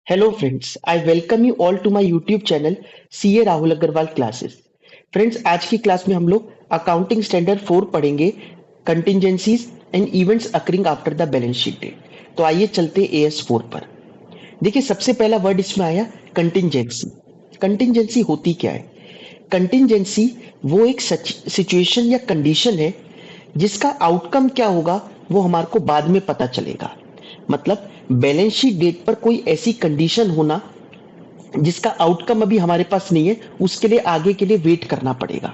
Hello friends, I welcome you all to my YouTube channel CA Rahul Agarwal classes. Friends, आज की class में हम लोग अकाउंटिंग स्टैंडर्ड 4 पढ़ेंगे, contingencies and events occurring after the balance sheet date. तो आइए चलते AS4 पर। देखिए, सबसे पहला वर्ड इसमें आया कंटिजेंसी। कंटिजेंसी होती क्या है? कंटिजेंसी वो एक सिचुएशन या कंडीशन है जिसका आउटकम क्या होगा वो हमारे को बाद में पता चलेगा। मतलब बैलेंस शीट डेट पर कोई ऐसी कंडीशन होना जिसका आउटकम अभी हमारे पास नहीं है, उसके लिए आगे के लिए वेट करना पड़ेगा।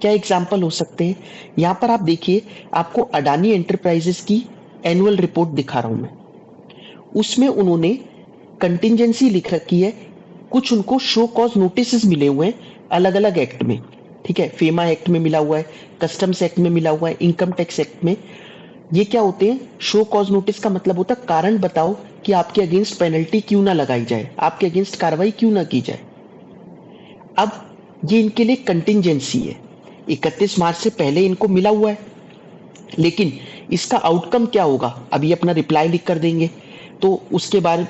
क्या एग्जाम्पल हो सकते हैं? यहां पर आप देखिए, आपको अडानी एंटरप्राइजेस की एनुअल रिपोर्ट दिखा रहा हूं मैं। उसमें उन्होंने कंटिजेंसी लिख रखी है। कुछ उनको शो कॉज नोटिस मिले हुए हैं अलग अलग एक्ट में। ठीक है, फेमा एक्ट में मिला हुआ है, कस्टम्स एक्ट में मिला हुआ है, इनकम टैक्स एक्ट में। ये क्या होते हैं? शो कॉज नोटिस का मतलब होता है कारण बताओ कि आपके अगेंस्ट पेनल्टी क्यों ना लगाई जाए, आपके अगेंस्ट कार्रवाई क्यों ना की जाए। अब ये इनके लिए कंटिजेंसी है। 31 मार्च से पहले इनको मिला हुआ है, लेकिन इसका आउटकम क्या होगा अभी अपना रिप्लाई लिख कर देंगे। तो उसके बाद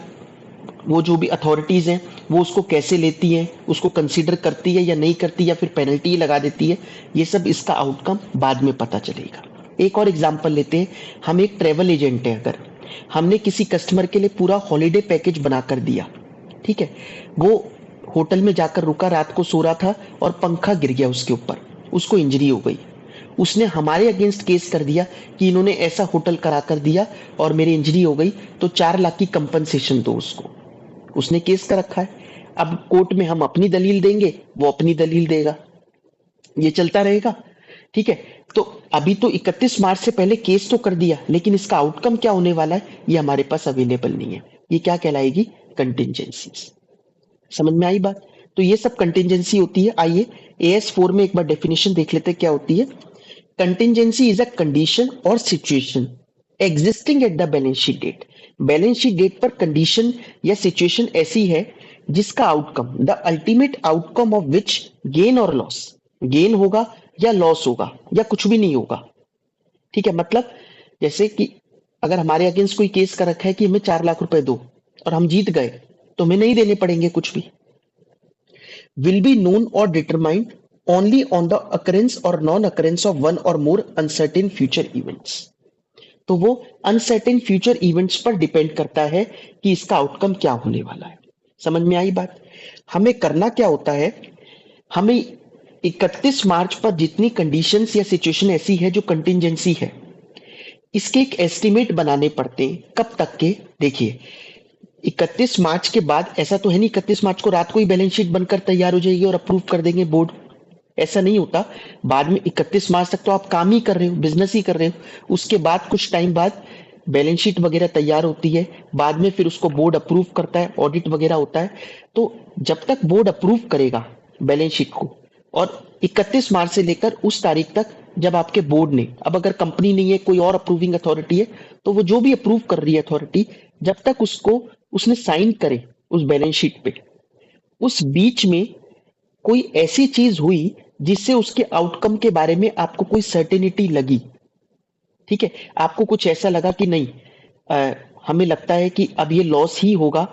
वो जो भी अथॉरिटीज हैं वो उसको कैसे लेती हैं, उसको कंसीडर करती है या नहीं करती, या फिर पेनल्टी लगा देती है, ये सब इसका आउटकम बाद में पता चलेगा। एक और एग्जांपल लेते हैं। हम एक ट्रेवल एजेंट है, अगर हमने किसी कस्टमर के लिए पूरा हॉलीडे पैकेज बनाकर दिया, ठीक है, वो होटल में जाकर रुका, रात को सो रहा था और पंखा गिर गया उसके ऊपर, उसको इंजरी हो गई। उसने हमारे अगेंस्ट केस कर दिया कि इन्होंने ऐसा होटल करा कर दिया और मेरी इंजरी हो गई, तो 4 लाख की कंपनसेशन दो उसको। उसने केस कर रखा है। अब कोर्ट में हम अपनी दलील देंगे, वो अपनी दलील देगा, ये चलता रहेगा। ठीक है। तो अभी तो 31 मार्च से पहले केस तो कर दिया, लेकिन इसका आउटकम क्या होने वाला है ये हमारे पास अवेलेबल नहीं है। ये क्या कहलाएगी? कंटिजेंसी। समझ में आई बात? तो ये सब कंटिजेंसी होती है। आइए AS4 में एक बार डेफिनेशन देख लेते हैं क्या होती है। कंटिजेंसी इज अ कंडीशन और situation existing at the balance sheet date. Balance sheet date पर कंडीशन या सिचुएशन ऐसी है जिसका outcome, the ultimate outcome of which gain और लॉस, गेन होगा या लॉस होगा या कुछ भी नहीं होगा। ठीक है, मतलब जैसे कि अगर हमारे अगेंस्ट कोई केस कर रखा है कि हमें 4 लाख रुपए दो और हम जीत गए, तो हमें नहीं देने पड़ेंगे कुछ भी। will be known or determined only on the occurrence or non-occurrence of one or more uncertain future events। तो वो अनसर्टेन फ्यूचर इवेंट्स पर डिपेंड करता है कि इसका आउटकम क्या होने वाला है। समझ में आई बात? हमें करना क्या होता है, हमें 31 मार्च पर जितनी कंडीशंस या सिचुएशन ऐसी है जो कंटिजेंसी है, इसके एक एस्टिमेट बनाने पड़ते हैं। कब तक के? देखिए, 31 मार्च के बाद ऐसा तो है नहीं 31 मार्च को रात को ही बैलेंस शीट बनकर तैयार हो जाएगी और अप्रूव कर देंगे बोर्ड। ऐसा नहीं होता। बाद में 31 मार्च तक तो आप काम ही कर रहे हो, बिजनेस ही कर रहे हो। उसके बाद कुछ टाइम बाद बैलेंस शीट वगैरह तैयार होती है, बाद में फिर उसको बोर्ड अप्रूव करता है, ऑडिट वगैरह होता है। तो जब तक बोर्ड अप्रूव करेगा बैलेंस शीट को, और 31 मार्च से लेकर उस तारीख तक जब आपके बोर्ड ने, अब अगर कंपनी नहीं है कोई और अप्रूविंग अथॉरिटी है, तो वो जो भी अप्रूव कर रही है अथॉरिटी, जब तक उसको उसने साइन करे उस बैलेंस शीट पे, उस बीच में कोई ऐसी चीज हुई जिससे उसके आउटकम के बारे में आपको कोई सर्टेनिटी लगी। ठीक है, आपको कुछ ऐसा लगा कि नहीं, हमें लगता है कि अब ये लॉस ही होगा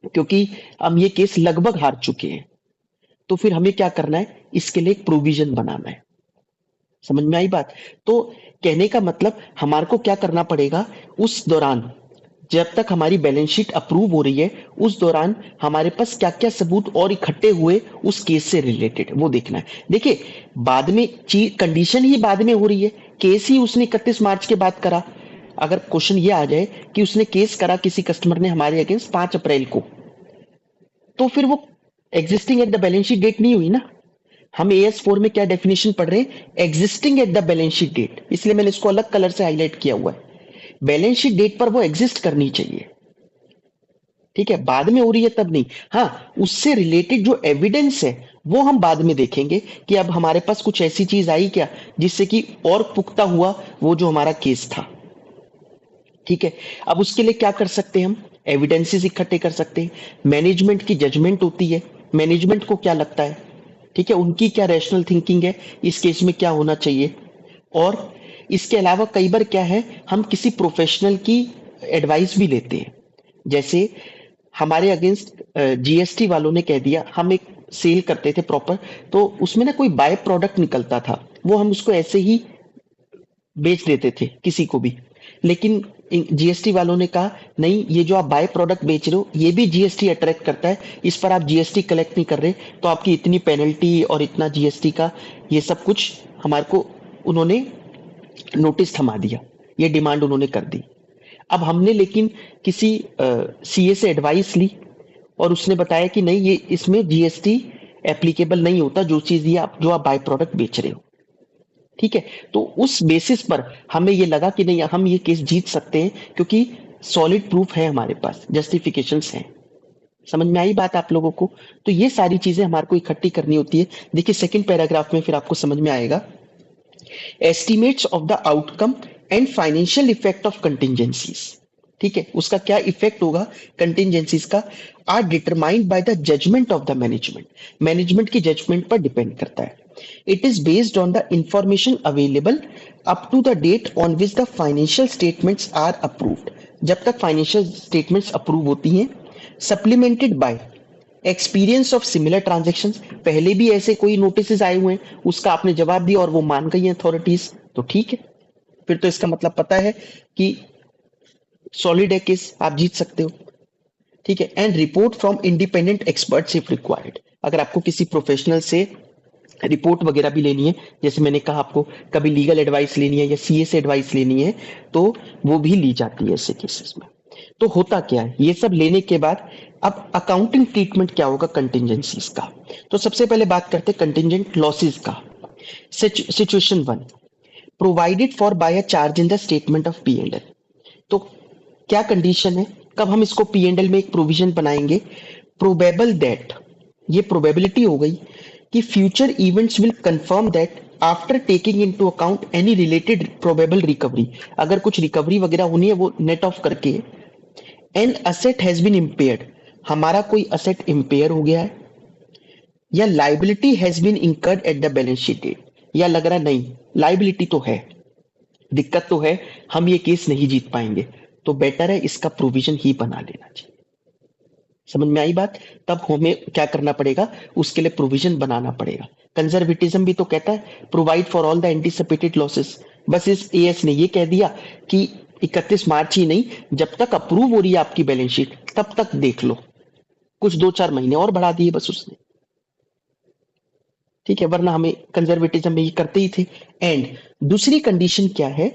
क्योंकि हम ये केस लगभग हार चुके हैं, तो फिर हमें क्या करना है, इसके लिए एक प्रोविजन बनाना है। समझ में आई बात? तो कहने का मतलब हमारे को क्या करना पड़ेगा, उस दौरान जब तक हमारी बैलेंस शीट अप्रूव हो रही है, उस दौरान हमारे पास क्या क्या सबूत और इकट्ठे हुए उस केस से रिलेटेड, वो देखना है। देखिए, बाद में चीज कंडीशन ही बाद में हो रही है, केस ही उसने 31 मार्च के बाद करा। अगर क्वेश्चन ये आ जाए कि उसने केस करा किसी कस्टमर ने हमारे अगेंस्ट 5 अप्रैल को, तो फिर वो existing at the balance sheet date नहीं हुई ना। हम AS4 में क्या डेफिनेशन पढ़ रहे हैं? Existing at the balance sheet date, इसलिए मैंने इसको अलग कलर से हाईलाइट किया हुआ है। बैलेंस शीट डेट पर वो एग्जिस्ट करनी चाहिए। ठीक है, बाद में हो रही है तब नहीं। हाँ, उससे रिलेटेड जो एविडेंस है वो हम बाद में देखेंगे कि अब हमारे पास कुछ ऐसी चीज आई क्या जिससे कि और पुख्ता हुआ वो जो हमारा केस था। ठीक है, अब उसके लिए क्या कर सकते हैं हम? एविडेंसेस इकट्ठे कर सकते हैं। मैनेजमेंट की जजमेंट होती है, मैनेजमेंट को क्या लगता है, ठीक है, उनकी क्या रैशनल थिंकिंग है, इस केस में क्या होना चाहिए। और इसके अलावा कई बार क्या है, हम किसी प्रोफेशनल की एडवाइस भी लेते हैं। जैसे हमारे अगेंस्ट जीएसटी वालों ने कह दिया, हम एक सेल करते थे प्रॉपर, तो उसमें ना कोई बाय प्रोडक्ट निकलता था, वो हम उसको ऐसे ही बेच देते थे किसी को भी। लेकिन जीएसटी वालों ने कहा नहीं, ये जो आप बाय प्रोडक्ट बेच रहे हो ये भी जीएसटी अट्रैक्ट करता है, इस पर आप जीएसटी कलेक्ट नहीं कर रहे, तो आपकी इतनी पेनल्टी और इतना जीएसटी का ये सब कुछ हमारे को उन्होंने नोटिस थमा दिया, ये डिमांड उन्होंने कर दी। अब हमने लेकिन किसी सीए से एडवाइस ली और उसने बताया कि नहीं, ये इसमें जीएसटी एप्लीकेबल नहीं होता, जो चीज ये आप जो आप बाय प्रोडक्ट बेच रहे हो। ठीक है, तो उस बेसिस पर हमें ये लगा कि नहीं, हम ये केस जीत सकते हैं क्योंकि सॉलिड प्रूफ है हमारे पास, जस्टिफिकेशंस हैं। समझ में आई बात आप लोगों को? तो ये सारी चीजें हमारे को इकट्ठी करनी होती है। देखिए सेकंड पैराग्राफ में फिर आपको समझ में आएगा, estimates of the outcome and financial effect of contingencies. ठीक है, उसका क्या इफेक्ट होगा कंटिजेंसीज का, are determined by the judgement of the management, management की जजमेंट पर डिपेंड करता है। It is based on the information available up to the date on which the financial statements are approved, जब तक financial statements approve होती हैं, supplemented by experience of similar transactions, पहले भी ऐसे कोई नोटिस आए हुए हैं, उसका आपने जवाब दिया और वो मान गई अथॉरिटीज, तो ठीक है, फिर तो इसका मतलब पता है कि सॉलिड है केस, आप जीत सकते हो। ठीक है, and report from independent experts if required, अगर आपको किसी प्रोफेशनल से रिपोर्ट वगैरह भी लेनी है, जैसे मैंने कहा आपको कभी लीगल एडवाइस लेनी है या सीए से एडवाइस लेनी है, तो वो भी ली जाती है ऐसे केसेस में। तो होता क्या है, ये सब लेने के बाद अब अकाउंटिंग ट्रीटमेंट क्या होगा कंटिजेंसीज का। तो सबसे पहले बात करते हैं कंटिजेंट लॉसेस का। Situation one, provided for by a charge in the statement of P and L. तो क्या कंडीशन है, कब हम इसको पी एंड एल में एक प्रोविजन बनाएंगे, प्रोबेबल दैट, ये प्रोबेबिलिटी हो गई कि future events will confirm that after taking into account any related probable recovery, अगर कुछ रिकवरी वगैरह होनी है वो नेट ऑफ करके, an asset has been impaired, हमारा कोई असेट इम्पेयर हो गया है, या liability has been incurred at the balance sheet date, या लग रहा नहीं लाइबिलिटी तो है, दिक्कत तो है, हम ये केस नहीं जीत पाएंगे, तो बेटर है इसका प्रोविजन ही बना लेना चाहिए। समझ में आई बात? तब हमें क्या करना पड़ेगा, उसके लिए प्रोविजन बनाना पड़ेगा। कंजर्वेटिज्म भी तो कहता है provide for all the anticipated losses, बस इस एएस ने ये कह दिया कि 31 मार्च ही नहीं, जब तक अप्रूव हो रही है आपकी बैलेंस शीट तब तक देख लो, कुछ 2-4 महीने और बढ़ा दिए बस उसने। ठीक है, वरना हमें कंजर्वेटिज्म में ये करते ही थे। एंड दूसरी कंडीशन क्या है,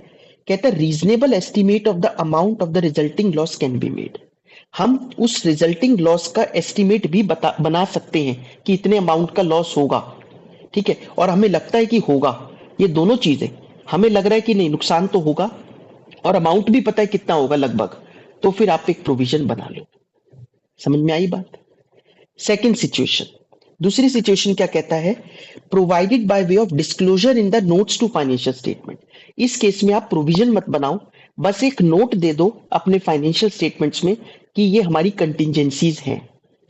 कहता है reasonable estimate of the amount of the resulting loss can be made, हम उस रिजल्टिंग लॉस का एस्टिमेट भी बना सकते हैं कि इतने अमाउंट का लॉस होगा। ठीक है, और हमें लगता है कि होगा, ये दोनों चीजें, हमें लग रहा है कि नहीं नुकसान तो होगा और अमाउंट भी पता है कितना होगा लगभग, तो फिर आप एक प्रोविजन बना लो। समझ में आई बात? सेकेंड सिचुएशन, दूसरी सिचुएशन क्या कहता है, provided by way of disclosure in the notes to financial statement. इस केस में आप प्रोविजन मत बनाओ, बस एक नोट दे दो अपने फाइनेंशियल स्टेटमेंट्स में कि ये हमारी कंटिजेंसीज हैं,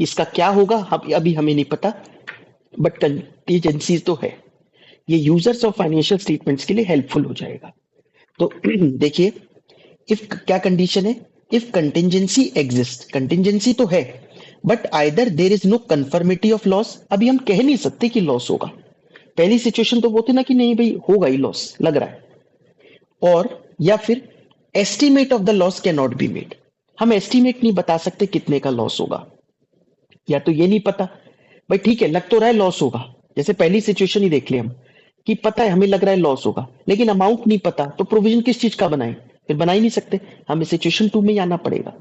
इसका क्या होगा अभी हमें नहीं पता, बट कंटिजेंसीज तो है। ये यूजर्स ऑफ फाइनेंशियल स्टेटमेंट्स के लिए हेल्पफुल हो जाएगा। तो देखिए, इफ क्या कंडीशन है, इफ कंटिजेंसी एग्जिस्ट, कंटिजेंसी तो है but either there is no conformity of loss, अभी हम कह नहीं सकते कि लॉस होगा। पहली सिचुएशन तो वो थी ना कि नहीं भाई होगा ही लॉस लग रहा है, और या फिर estimate of the loss can not be made, हम एस्टिमेट नहीं बता सकते कितने का लॉस होगा, या तो ये नहीं पता भाई, ठीक है लग तो रहा है लॉस होगा, जैसे पहली सिचुएशन ही देख ले हम कि पता है हमें लग रहा है लॉस होगा लेकिन अमाउंट नहीं पता, तो प्रोविजन किस चीज का बनाए, फिर बना ही नहीं सकते, हमें सिचुएशन 2 में ही आना पड़ेगा।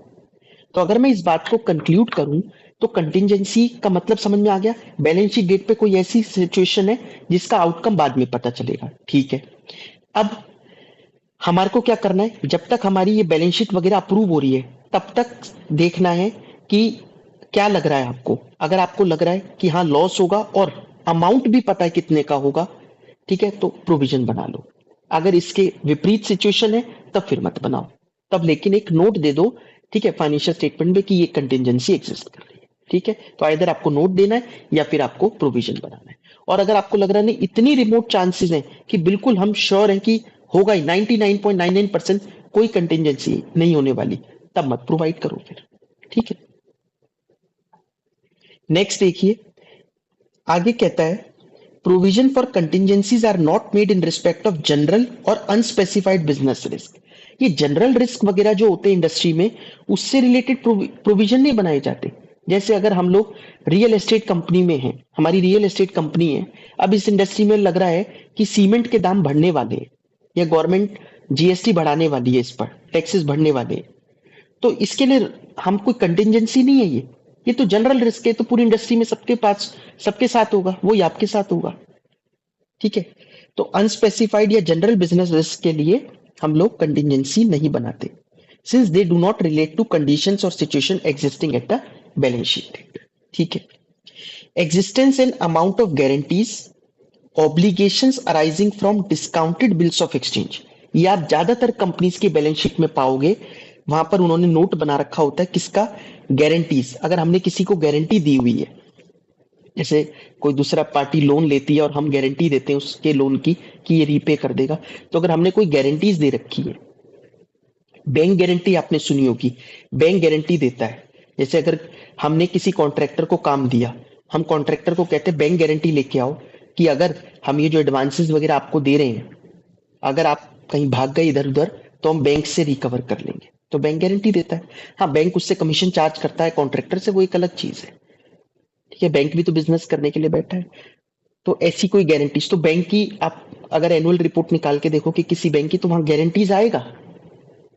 तो अगर मैं इस बात को कंक्लूड करूं तो कंटिजेंसी का मतलब समझ में आ गया, बैलेंस शीट डेट पे कोई ऐसी सिचुएशन है जिसका आउटकम बाद में पता चलेगा। ठीक है, अब हमारे को क्या करना है, जब तक हमारी ये बैलेंस शीट वगैरह अप्रूव हो रही है तब तक देखना है कि क्या लग रहा है आपको, अगर आपको लग रहा है कि हाँ लॉस होगा और अमाउंट भी पता है कितने का होगा, ठीक है, तो प्रोविजन बना लो। अगर इसके विपरीत सिचुएशन है तब फिर मत बनाओ, तब लेकिन एक नोट दे दो, ठीक है, फाइनेंशियल स्टेटमेंट में कि ये कंटिजेंसी एग्जिस्ट कर रही है। ठीक है, तो आइदर आपको नोट देना है या फिर आपको प्रोविजन बनाना है। और अगर आपको लग रहा है नहीं इतनी रिमोट चांसेस हैं कि बिल्कुल हम श्योर हैं कि होगा ही 99.99% कोई कंटिजेंसी नहीं होने वाली, तब मत प्रोवाइड करो फिर। ठीक है, नेक्स्ट देखिए, आगे कहता है provision for contingencies are not made in respect of general और अनस्पेसिफाइड बिजनेस रिस्क। ये जनरल रिस्क वगैरह जो होते हैं इंडस्ट्री में, उससे रिलेटेड प्रोविजन नहीं बनाए जाते। जैसे अगर हम लोग रियल एस्टेट कंपनी में हैं, हमारी रियल एस्टेट कंपनी है, अब इस इंडस्ट्री में लग रहा है कि सीमेंट के दाम बढ़ने वाले हैं या गवर्नमेंट जीएसटी बढ़ाने वाली है, इस पर टैक्सेस बढ़ने वाले हैं, तो इसके लिए हम कोई कंटिजेंसी नहीं है। ये तो जनरल रिस्क है, तो पूरी इंडस्ट्री में सबके पास सबके साथ होगा, वही आपके साथ होगा। ठीक है, तो अनस्पेसिफाइड या जनरल बिजनेस रिस्क के लिए हम लोग कंटिजेंसी नहीं बनाते, since they do not relate to conditions और situation existing at the balance sheet. ठीक है, existence and amount of guarantees, obligations arising from discounted bills of exchange, ये आप ज्यादातर कंपनीज की बैलेंस शीट में पाओगे। वहां पर उन्होंने नोट बना रखा होता है किसका, गारंटीज। अगर हमने किसी को गारंटी दी हुई है, जैसे कोई दूसरा पार्टी लोन लेती है और हम गारंटी देते हैं उसके लोन की कि ये रीपे कर देगा, तो अगर हमने कोई गारंटीज दे रखी है, बैंक गारंटी आपने सुनी होगी, बैंक गारंटी देता है। जैसे अगर हमने किसी कॉन्ट्रैक्टर को काम दिया, हम कॉन्ट्रैक्टर को कहते हैं बैंक गारंटी लेके आओ कि अगर हम ये जो एडवांसेस वगैरह आपको दे रहे हैं, अगर आप कहीं भाग गए इधर उधर, तो हम बैंक से रिकवर कर लेंगे, तो बैंक गारंटी देता है। हाँ, बैंक उससे कमीशन चार्ज करता है कॉन्ट्रैक्टर से, वो एक अलग चीज है। ठीक है, बैंक भी तो बिजनेस करने के लिए बैठा है। तो ऐसी कोई गारंटीज, तो बैंक की आप अगर एनुअल रिपोर्ट निकाल के देखो कि किसी बैंक की, तो वहां गारंटीज आएगा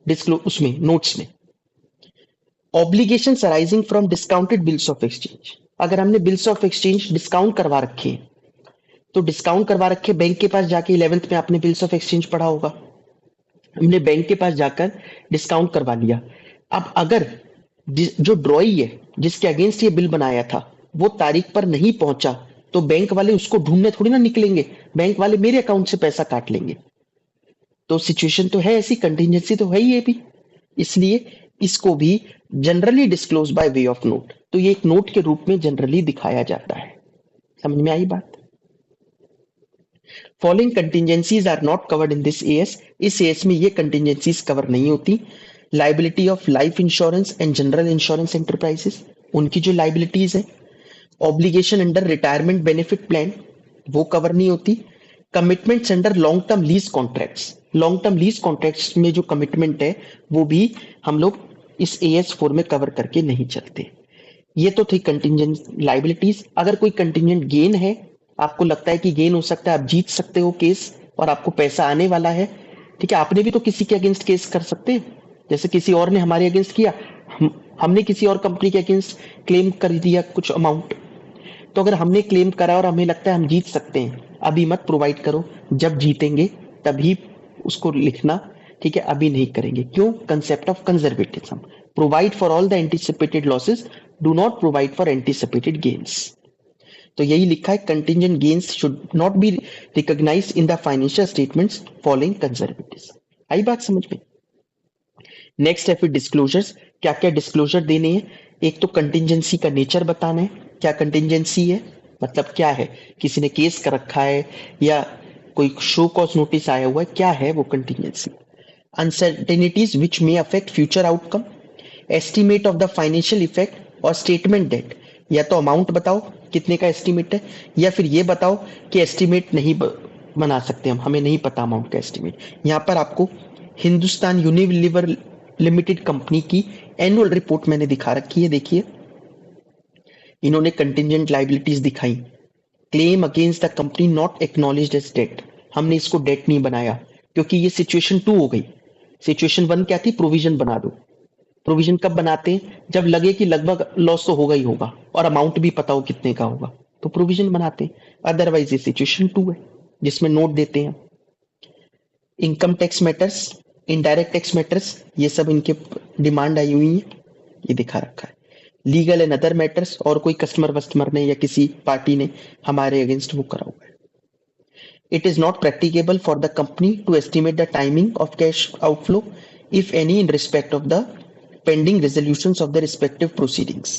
डिस्क्लोज उसमें, नोट्स में। Obligations arising from discounted bills of exchange, अगर हमने बिल्स ऑफ एक्सचेंज डिस्काउंट करवा रखे हैं, तो डिस्काउंट करवा रखे बैंक के पास जाके 11th में आपने बिल्स ऑफ एक्सचेंज पढ़ा होगा, हमने बैंक के पास जाकर डिस्काउंट करवा लिया। अब अगर जो ड्रॉई है जिसके अगेंस्ट ये बिल बनाया था वो तारीख पर नहीं पहुंचा, तो बैंक वाले उसको ढूंढने थोड़ी ना निकलेंगे, बैंक वाले मेरे अकाउंट से पैसा काट लेंगे। तो सिचुएशन तो है ऐसी, कंटिजेंसी तो है ही ये भी, इसलिए इसको भी generally disclose bye way of note, तो ये एक नोट के रूप में जनरली दिखाया जाता है। समझ में आई बात? Following contingencies are not covered in this AS, इस एएस में ये कंटिजेंसीज कवर नहीं होती। Liability of life insurance and general insurance enterprises, उनकी जो लाइबिलिटीज है। Obligation under retirement benefit plan, वो कवर नहीं होती। Commitments under long term lease contracts, long term lease contracts में जो कमिटमेंट है वो भी हम लोग इस AS4 में कवर करके नहीं चलते। ये तो थी कंटिजेंट लाइबिलिटीज। अगर कोई कंटिजेंट गेन है, आपको लगता है कि गेन हो सकता है, आप जीत सकते हो केस और आपको पैसा आने वाला है, ठीक है, आपने भी तो किसी के अगेंस्ट केस कर सकते हैं, जैसे किसी और ने हमारे अगेंस्ट किया, हमने किसी और कंपनी के अगेंस्ट क्लेम कर दिया कुछ अमाउंट, तो अगर हमने क्लेम करा और हमें लगता है हम जीत सकते हैं, अभी मत प्रोवाइड करो, जब जीतेंगे तभी उसको लिखना, ठीक है, अभी नहीं करेंगे। क्यों? Concept of conservatism, provide for all the anticipated losses, do not provide for anticipated gains. तो यही लिखा है, contingent gains should not be recognised in the financial statements following conservatism. आई बात समझ में? नेक्स्ट है फिर डिस्क्लोजर्स, क्या क्या डिस्क्लोजर देने हैं। एक तो कंटिजेंसी का नेचर बताना है, क्या कंटिजेंसी है, मतलब क्या है, किसी ने केस कर रखा है या कोई शो कॉज नोटिस आया हुआ है, क्या है वो contingency. Uncertainties which may affect future outcome, estimate of the financial effect और स्टेटमेंट डेट, या तो अमाउंट बताओ कितने का एस्टिमेट है, या फिर ये बताओ कि एस्टिमेट नहीं बना सकते हम, हमें नहीं पता अमाउंट का एस्टिमेट। यहाँ पर आपको हिंदुस्तान यूनिलीवर लिमिटेड कंपनी की एनुअल रिपोर्ट मैंने दिखा रखी है, देखिए इन्होंने कंटिजेंट लाइबिलिटीज दिखाई। Claim against the company not acknowledged as date, हमने इसको डेट नहीं बनाया क्योंकि ये सिचुएशन 2 हो गई। सिचुएशन 1 क्या थी, प्रोविजन बना दो। प्रोविजन कब बनाते हैं, जब लगे कि लगभग लॉस तो होगा ही होगा और अमाउंट भी पता हो कितने का होगा, तो प्रोविजन बनाते हैं। अदरवाइज ये सिचुएशन 2 है जिसमें नोट देते हैं। Income tax matters, indirect tax matters, ये सब इनके डिमांड आई हुई है, ये दिखा रखा है। लीगल एंड अदर मैटर्स, और कोई कस्टमर वस्टमर ने या किसी पार्टी ने हमारे अगेंस्ट वो करा हुआ है। It is not practicable for the company to estimate the timing of cash outflow if any in respect of the pending resolutions of the respective proceedings,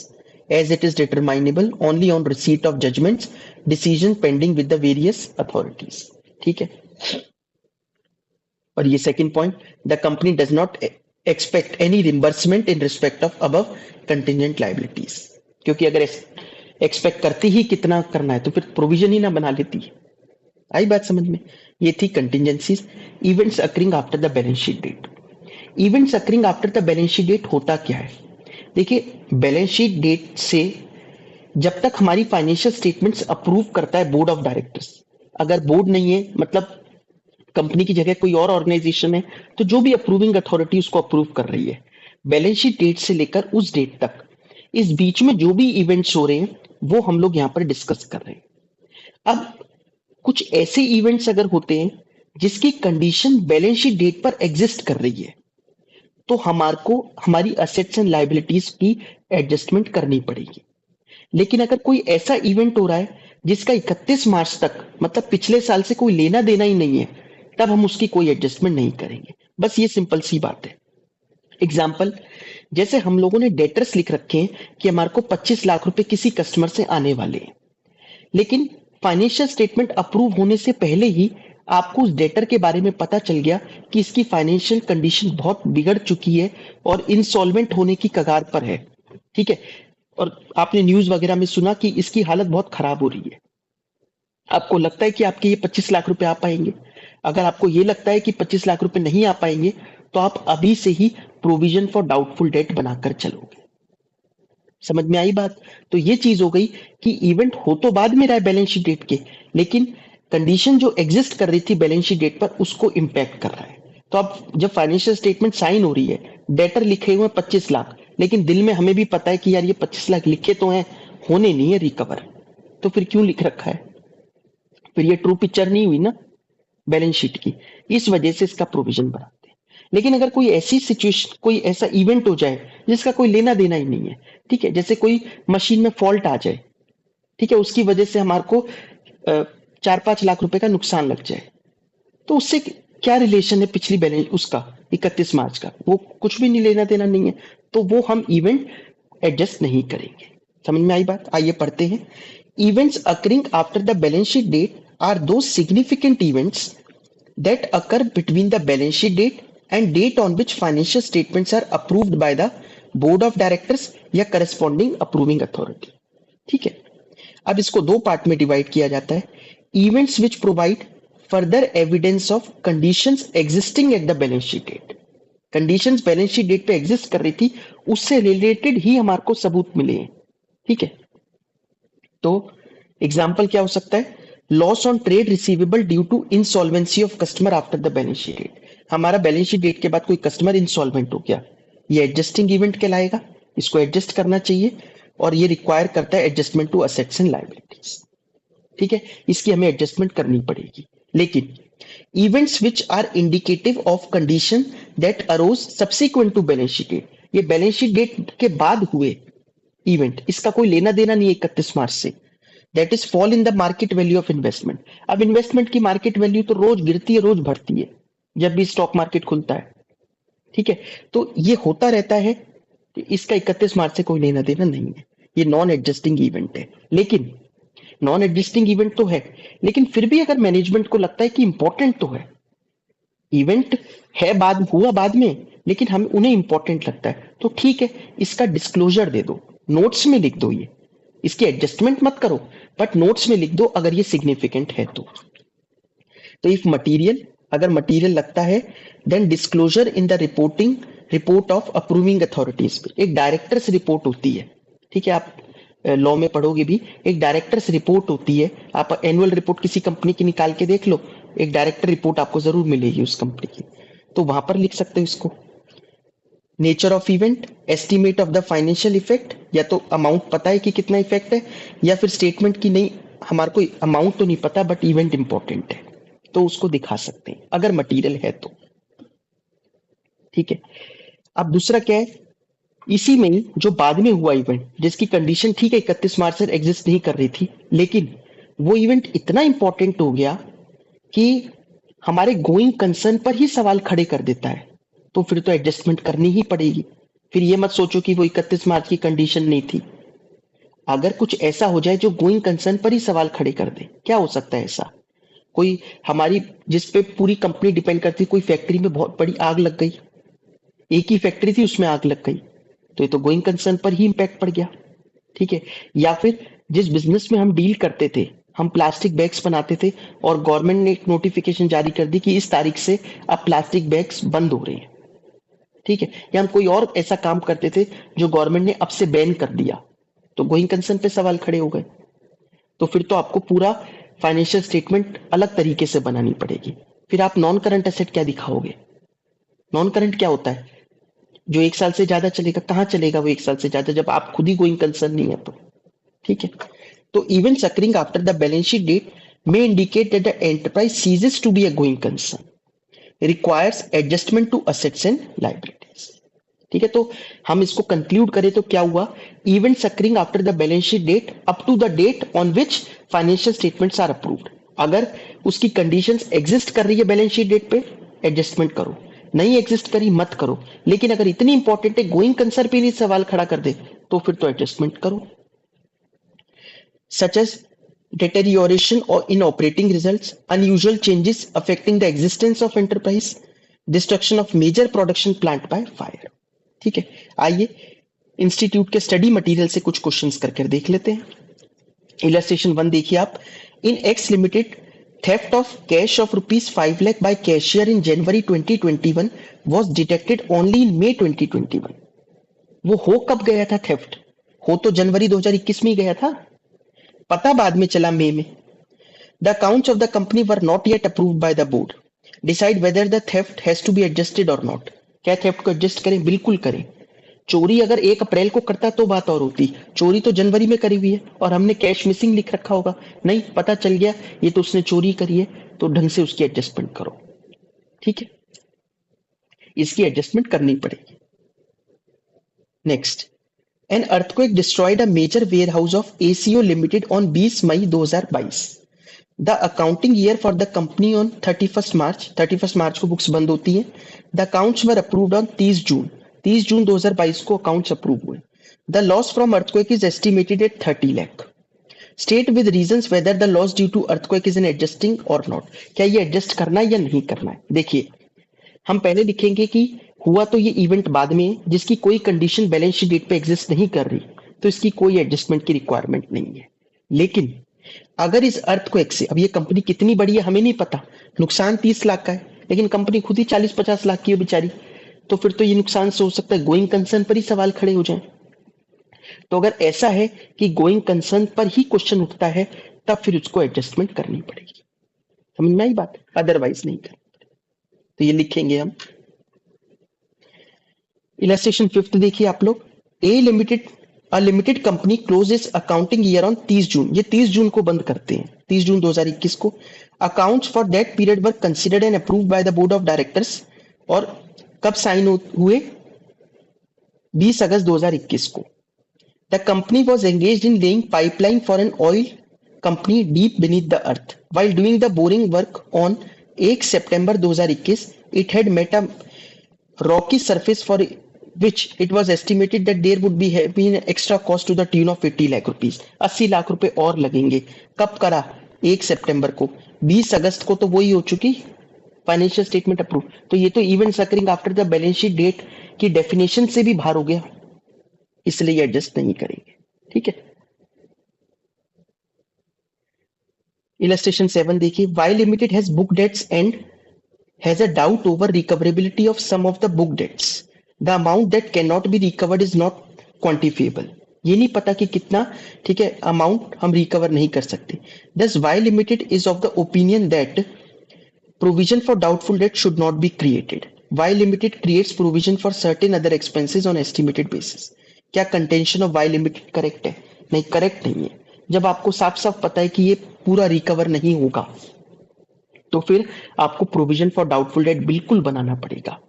as it is determinable only on receipt of judgments, decisions pending with the various authorities. ठीक है, और ये second point, the company does not expect any reimbursement in respect of above contingent liabilities, क्योंकि अगर expect करती ही कितना करना है तो फिर प्रोविजन ही ना बना लेती है। आई बात समझ में? ये थी contingencies, events occurring after the balance sheet date. Events occurring after the balance sheet date होता क्या है? देखिए, बैलेंस शीट डेट से जब तक हमारी फाइनेंशियल स्टेटमेंट्स अप्रूव करता है बोर्ड ऑफ डायरेक्टर्स, अगर बोर्ड नहीं है मतलब कंपनी की जगह कोई और ऑर्गेनाइजेशन है, तो जो भी अप्रूविंग अथॉरिटी उसको अप्रूव कर रही है, बैलेंस शीट डेट से लेकर उस डेट तक इस बीच में जो भी इवेंट्स हो रहे हैं वो हम लोग यहाँ पर डिस्कस कर रहे हैं। अब कुछ ऐसे इवेंट्स अगर होते हैं जिसकी कंडीशन बैलेंस शीट डेट पर एग्जिस्ट कर रही है, तो हमारे को हमारी असेट्स एंड लाइबिलिटीज की एडजस्टमेंट करनी पड़ेगी। लेकिन अगर कोई ऐसा इवेंट हो रहा है जिसका 31 मार्च तक मतलब पिछले साल से कोई लेना देना ही नहीं है, तब हम उसकी कोई एडजस्टमेंट नहीं करेंगे। बस ये सिंपल सी बात है। एग्जाम्पल, जैसे हम लोगों ने डेटर्स लिख रखे हैं कि हमारे को 25 लाख रुपए किसी कस्टमर से आने वाले हैं, लेकिन फाइनेंशियल स्टेटमेंट अप्रूव होने से पहले ही आपको उस डेटर के बारे में पता चल गया कि इसकी फाइनेंशियल कंडीशन बहुत बिगड़ चुकी है और इंसॉल्वेंट होने की कगार पर है। ठीक है, और आपने न्यूज वगैरह में सुना कि इसकी हालत बहुत खराब हो रही है। आपको लगता है कि आपके ये 25 लाख रुपए आ पाएंगे? अगर आपको ये लगता है कि 25 लाख रुपए नहीं आ पाएंगे, तो आप अभी से ही प्रोविजन फॉर डाउटफुल डेट बनाकर चलोगे। समझ में आई बात? तो ये चीज हो गई कि इवेंट हो तो बाद में रहा है बैलेंस शीट डेट के, लेकिन कंडीशन जो एग्जिस्ट कर रही थी बैलेंस शीट डेट पर उसको इम्पैक्ट कर रहा है। तो अब जब फाइनेंशियल स्टेटमेंट साइन हो रही है, डेटर लिखे हुए 25 लाख, लेकिन दिल में हमें भी पता है कि यार ये 25 लाख लिखे तो हैं, होने नहीं है रिकवर, तो फिर क्यों लिख रखा है? फिर ये ट्रू पिक्चर नहीं हुई ना बैलेंस शीट की। इस वजह से इसका प्रोविजन बनाते हैं। लेकिन अगर कोई ऐसी सिचुएशन, कोई ऐसा इवेंट हो जाए जिसका कोई लेना देना ही नहीं है, ठीक है, जैसे कोई मशीन में फॉल्ट आ जाए, ठीक है, उसकी वजह से हमारे को 4-5 लाख रुपए का नुकसान लग जाए, तो उससे क्या रिलेशन है पिछली बैलेंस उसका 31 मार्च का? वो कुछ भी नहीं, लेना देना नहीं है, तो वो हम इवेंट एडजस्ट नहीं करेंगे। समझ में आई बात? आइए पढ़ते हैं। Events occurring after the balance sheet date are those significant events that occur between the balance sheet date and date on which financial statements are approved by the board of directors या corresponding approving authority। ठीक है, अब इसको दो part में divide किया जाता है। Events which provide further evidence of conditions existing at the balance sheet date. Conditions balance sheet date पे एग्जिस्ट कर रही थी, उससे रिलेटेड ही हमारे को सबूत मिले हैं। ठीक है, तो एग्जाम्पल क्या हो सकता है? Loss on trade receivable due to insolvency of customer after the balance sheet date. हमारा बैलेंस शीट डेट के बाद कोई कस्टमर इंसॉल्वेंट हो गया, ये एडजस्टिंग इवेंट कहलाएगा, इसको एडजस्ट करना चाहिए और ये रिक्वायर करता है adjustment to assets and liabilities. ठीक है, इसकी हमें एडजस्टमेंट करनी पड़ेगी। लेकिन events which are indicative of condition that arose subsequent to balance sheet date, ये बैलेंस शीट डेट के बाद हुए इवेंट, इसका कोई लेना देना नहीं है 31 मार्च से, that is fall in the market value of investment. अब इन्वेस्टमेंट की मार्केट वैल्यू तो रोज गिरती है, रोज बढ़ती है जब भी स्टॉक मार्केट खुलता है। ठीक है, तो ये होता रहता है, इसका 31 मार्च से कोई लेना देना नहीं है, ये नॉन एडजस्टिंग इवेंट है। लेकिन नॉन एडजस्टिंग इवेंट तो है, लेकिन फिर भी अगर मैनेजमेंट को लगता है कि इंपॉर्टेंट तो है, इवेंट है बाद हुआ बाद में, लेकिन हम उन्हें इंपॉर्टेंट लगता है, तो ठीक है, इसका डिस्क्लोजर दे दो, नोट्स में लिख दो, ये इसकी एडजस्टमेंट मत करो, बट नोट्स में लिख दो अगर ये सिग्निफिकेंट है तो इफ मटेरियल, अगर मटेरियल लगता है, then disclosure in the reporting report of approving authorities. एक डायरेक्टर्स रिपोर्ट होती है, ठीक है, आप लॉ में पढ़ोगे भी, एक डायरेक्टर्स रिपोर्ट होती है। आप एनुअल रिपोर्ट किसी कंपनी की निकाल के देख लो, एक डायरेक्टर रिपोर्ट आपको जरूर मिलेगी उस कंपनी की, तो वहां पर लिख सकते हो इसको। Nature of event, estimate of the financial effect, या तो अमाउंट पता है कि कितना इफेक्ट है, या फिर स्टेटमेंट की नहीं, हमारे को अमाउंट तो नहीं पता बट इवेंट इंपॉर्टेंट है, तो उसको दिखा सकते हैं अगर मटेरियल है तो। ठीक है, अब दूसरा क्या है, इसी में ही जो बाद में हुआ इवेंट जिसकी कंडीशन ठीक है 31 मार्च से एग्जिस्ट नहीं कर रही थी, लेकिन वो इवेंट इतना इंपॉर्टेंट हो गया कि हमारे गोइंग कंसर्न पर ही सवाल खड़े कर देता है, तो फिर तो एडजस्टमेंट करनी ही पड़ेगी। फिर ये मत सोचो कि वो 31 मार्च की कंडीशन नहीं थी। अगर कुछ ऐसा हो जाए जो गोइंग कंसर्न पर ही सवाल खड़े कर दे, क्या हो सकता है ऐसा? कोई हमारी जिस पे पूरी कंपनी डिपेंड करती, कोई फैक्ट्री में बहुत बड़ी आग लग गई, एक ही फैक्ट्री थी उसमें आग लग गई, तो ये तो गोइंग कंसर्न पर ही इंपैक्ट पड़ गया। ठीक है। या फिर जिस बिजनेस में हम डील करते थे, हम प्लास्टिक बैग्स बनाते थे और गवर्नमेंट ने एक नोटिफिकेशन जारी कर दी कि इस तारीख से अब प्लास्टिक बैग्स बंद हो रहे हैं, ठीक है। या हम कोई और ऐसा काम करते थे जो गवर्नमेंट ने अब से बैन कर दिया, तो गोइंग कंसर्न पे सवाल खड़े हो गए। तो फिर तो आपको पूरा फाइनेंशियल स्टेटमेंट अलग तरीके से बनानी पड़ेगी। फिर आप नॉन करंट एसेट क्या दिखाओगे? नॉन करंट क्या होता है? जो 1 साल से ज्यादा चलेगा। कहाँ चलेगा वो 1 साल से ज्यादा, जब आप खुद ही गोइंग कंसर्न नहीं है तो, ठीक है। तो events occurring after the balance sheet date may indicate that the enterprise ceases to be a going concern, requires adjustment to assets and liabilities, ठीक है। तो हम इसको कंक्लूड करें तो क्या हुआ? Events occurring after the balance sheet date up to the date on which financial statements are approved. अगर उसकी कंडीशंस एग्जिस्ट कर रही है बैलेंस शीट डेट पे, एडजस्टमेंट करो। नहीं एग्जिस्ट करी, मत करो। लेकिन अगर इतनी इंपॉर्टेंट है, गोइंग कंसर्न पे नहीं सवाल खड़ा कर दे, तो फिर तो एडजस्टमेंट करो। such as deterioration or in operating results, unusual changes affecting the existence of enterprise, destruction of major production plant by fire, ठीक है। आइए इंस्टीट्यूट के स्टडी मटेरियल से कुछ क्वेश्चंस करके देख लेते हैं। इलस्ट्रेशन 1 देखिए आप। In X limited theft of cash of rupees 5 lakh by cashier in January 2021 was detected only in May 2021। वो हो कब गया था थेफ्ट? हो तो जनवरी 2021 में ही गया था, पता बाद में चला मई में। The accounts of the company were not yet approved by the board, decide whether the theft has to be adjusted और नॉट। क्या थेफ्ट को एडजस्ट करें? बिल्कुल करें। चोरी अगर 1 अप्रैल को करता तो बात और होती, चोरी तो जनवरी में करी हुई है और हमने कैश मिसिंग लिख रखा होगा। नहीं, पता चल गया ये तो उसने चोरी करी है, तो ढंग से उसकी एडजस्टमेंट करो, ठीक है। इसकी एडजस्टमेंट करनी पड़ेगी। Next, an earthquake destroyed a major warehouse of ACO limited on 20 May 2022। The accounting year for the company on 31 March. 31 मार्च को बुक्स बंद होती हैं। The accounts were approved on 30 June. 30 जून 2022 को अकाउंट्स अप्रूव हुए। The loss from earthquake is estimated at 30 lakh. State with reasons whether the loss due to earthquake is in adjusting और not. क्या ये एडजस्ट करना है या नहीं करना है? देखिए, हम पहले लिखेंगे कि हुआ तो ये इवेंट बाद में है, जिसकी कोई कंडीशन बैलेंस शीट डेट पे एग्जिस्ट नहीं कर रही, तो इसकी कोई एडजस्टमेंट की रिक्वायरमेंट नहीं है। लेकिन अगर इस अर्थक्वेक से, अब ये कंपनी कितनी बड़ी है हमें नहीं पता, नुकसान 30 लाख का है, लेकिन कंपनी खुद ही 40-50 लाख की है बेचारी, तो फिर तो ये नुकसान से हो सकता है गोइंग कंसर्न पर ही सवाल खड़े हो जाएं। तो अगर ऐसा है कि गोइंग कंसर्न पर ही क्वेश्चन उठता है, तब फिर उसको एडजस्टमेंट करनी पड़ेगी। समझ में आई बात? अदरवाइज नहीं कर। तो ये लिखेंगे हम। इलस्ट्रेशन 5 देखिए आप लोग। A limited company closes accounting year on 30 June. ये 30 जून को बंद करते हैं, 30 जून 2021 को। Accounts for that period were considered and approved by the board of directors. और कब साइन हुए? 20 अगस्त 2021 को। The company was engaged in laying pipeline for an oil company deep beneath the earth. While doing the boring work on 1 September 2021, it had met a rocky surface for which it was estimated that there would be been extra cost to the tune of 80 lakh rupees। 80 lakh रुपए और लगेंगे। कब करा? 1 सितंबर को। 20 अगस्त को तो वही हो चुकी फाइनेंशियल स्टेटमेंट अप्रूव। तो ये तो events occurring after the balance sheet date की डेफिनेशन से भी बाहर हो गया, इसलिए एडजस्ट नहीं करेंगे, ठीक है। इलस्ट्रेशन 7 देखिए। Y limited has book debts and has a doubt over recoverability of some of the book debts. The amount that cannot be recovered is not quantifiable। ये नहीं पता कि कितना, ठीक है, अमाउंट हम रिकवर नहीं कर सकते। Thus, Y Limited is of the opinion that provision for doubtful debt should not be created. Y Limited creates provision for certain other expenses on estimated basis। क्या contention of Y Limited correct है? नहीं, correct नहीं है। जब आपको साफ साफ पता है कि ये पूरा रिकवर नहीं होगा, तो फिर आपको प्रोविजन फॉर डाउटफुल डेट बिल्कुल बनाना पड़ेगा।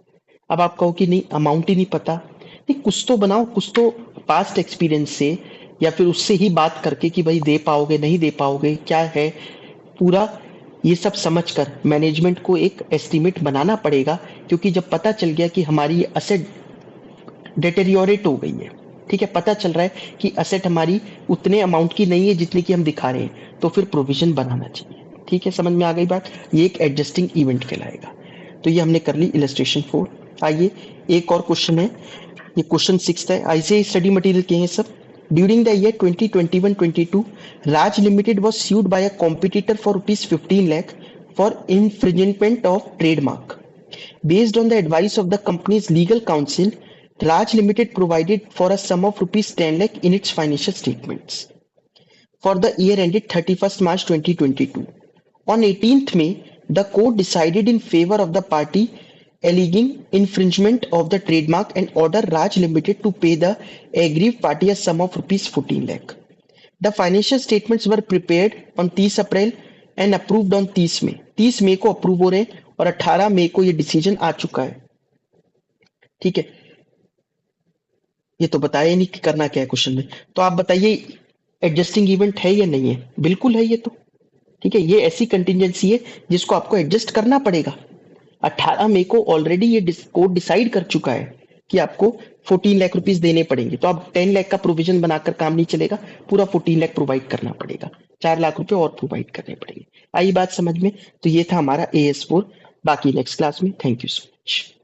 अब आप कहो कि नहीं अमाउंट ही नहीं पता, नहीं कुछ तो बनाओ, कुछ तो पास्ट एक्सपीरियंस से या फिर उससे ही बात करके कि भाई दे पाओगे नहीं दे पाओगे क्या है, पूरा ये सब समझकर मैनेजमेंट को एक एस्टीमेट बनाना पड़ेगा। क्योंकि जब पता चल गया कि हमारी असेट डिटेरियोरेट हो गई है, ठीक है, पता चल रहा है कि असेट हमारी उतने अमाउंट की नहीं है जितनी की हम दिखा रहे हैं, तो फिर प्रोविजन बनाना चाहिए, ठीक है। समझ में आ गई बात? ये एक एडजस्टिंग इवेंट कहलाएगा। तो ये हमने कर ली इलस्ट्रेशन 4। आइए एक और क्वेश्चन है, ये क्वेश्चन 6 है। ऐसे स्टडी मटेरियल के हैं सब। During the year 2021-22, Raj Limited was sued by a competitor for rupees 15 lakh for infringement of trademark. Based on the advice of the company's legal counsel, Raj Limited provided for a sum of rupees 10 lakh in its financial statements for the year ended 31st March 2022. On 18th May, the court decided in favor of the party alleging infringement of the trademark and ordered Raj Limited to pay the aggrieved party a sum of rupees 14 lakh. The financial statements were prepared on 30 April and approved on 30 मई। 30 मई को approve हो रहे हैं और 18 मई को ये decision आ चुका है। ठीक है, ये तो बताया नहीं कि करना क्या है क्वेश्चन में। तो आप बताइए एडजस्टिंग इवेंट है या नहीं है? बिल्कुल है ये तो। ठीक है, ये ऐसी कंटिजेंसी है जिसको आपको एडजस्ट करना पड़ेगा। 18 मई को ऑलरेडी ये कोर्ट डिसाइड कर चुका है कि आपको 14 लाख रुपीस देने पड़ेंगे, तो अब 10 लाख का प्रोविजन बनाकर काम नहीं चलेगा, पूरा 14 लाख प्रोवाइड करना पड़ेगा, 4 लाख रुपए और प्रोवाइड करने पड़ेंगे। आई बात समझ में? तो ये था हमारा AS4। बाकी नेक्स्ट क्लास में। Thank you so much.